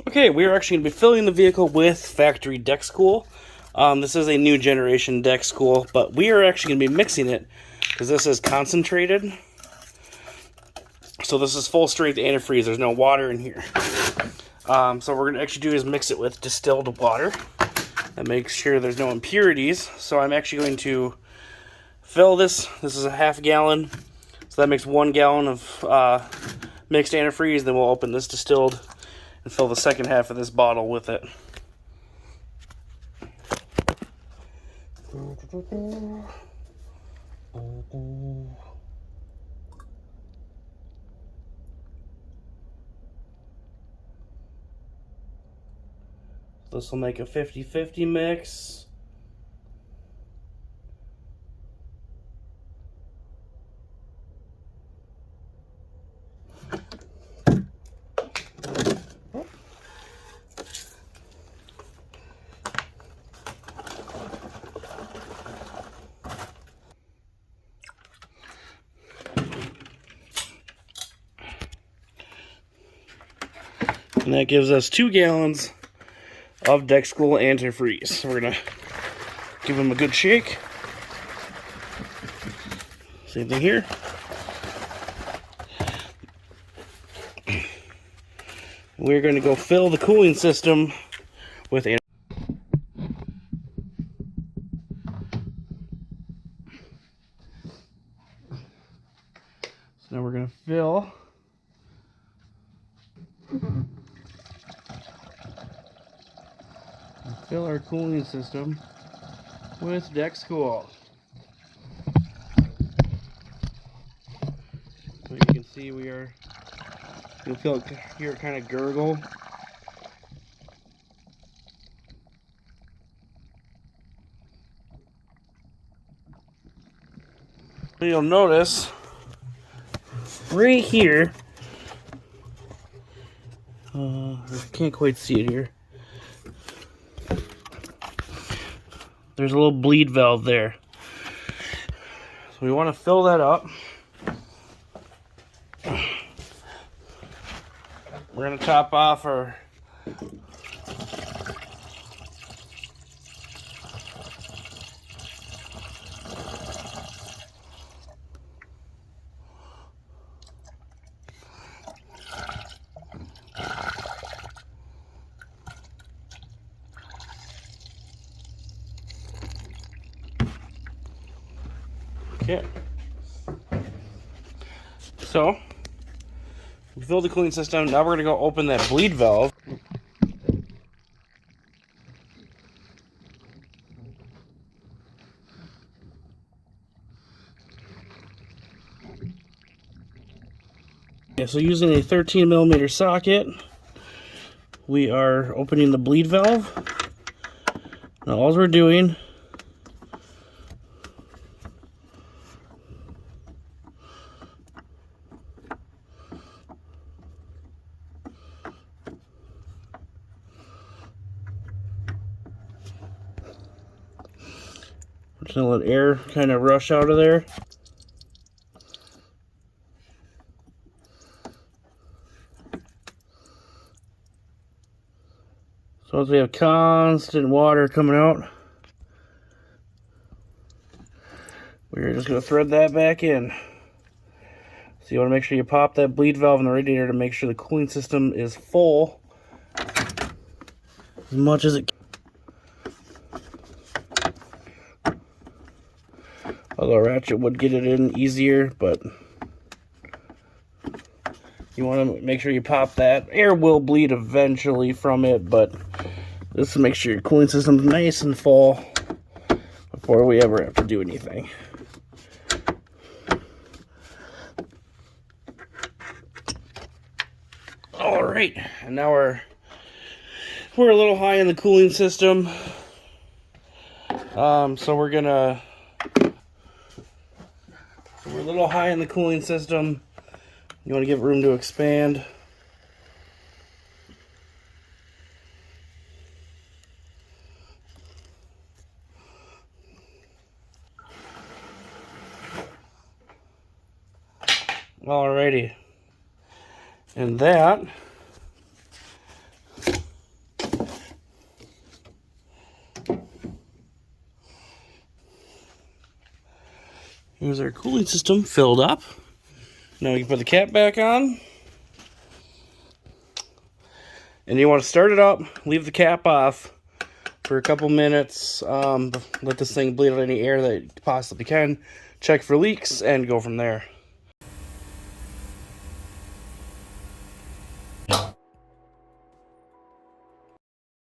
Okay, we are actually going to be filling the vehicle with factory deck school. This is a new generation deck school, but we are actually going to be mixing it because this is concentrated. So this is full strength antifreeze. There's no water in here. So what we're going to actually do is mix it with distilled water and make sure there's no impurities. So I'm actually going to fill this. This is a half gallon. So that makes 1 gallon of mixed antifreeze. Then we'll open this distilled and fill the second half of this bottle with it. This will make a 50-50 mix. And that gives us 2 gallons of deck school antifreeze. So we're gonna give them a good shake. Same thing here. We're going to go fill the cooling system with antifreeze. So now we're going to fill our cooling system with deck school. So you can see you'll hear it kind of gurgle. You'll notice right here, I can't quite see it here. There's a little bleed valve there. So we want to fill that up. We're going to top off our okay. So we filled the cooling system. Now we're going to go open that bleed valve. Okay, so using a 13mm socket, we are opening the bleed valve. Now all we're doing just gonna let air kind of rush out of there. So as we have constant water coming out, we're just gonna thread that back in. So you want to make sure you pop that bleed valve in the radiator to make sure the cooling system is full as much as it can. Although a ratchet would get it in easier, but you want to make sure you pop that. Air will bleed eventually from it, but just to make sure your cooling system's nice and full before we ever have to do anything. All right, and now we're a little high in the cooling system, so we're a little high in the cooling system. You want to give it room to expand. Alrighty. And that Here's our cooling system filled up. Now we can put the cap back on. And you want to start it up, leave the cap off for a couple minutes, let this thing bleed out any air that it possibly can, check for leaks, and go from there.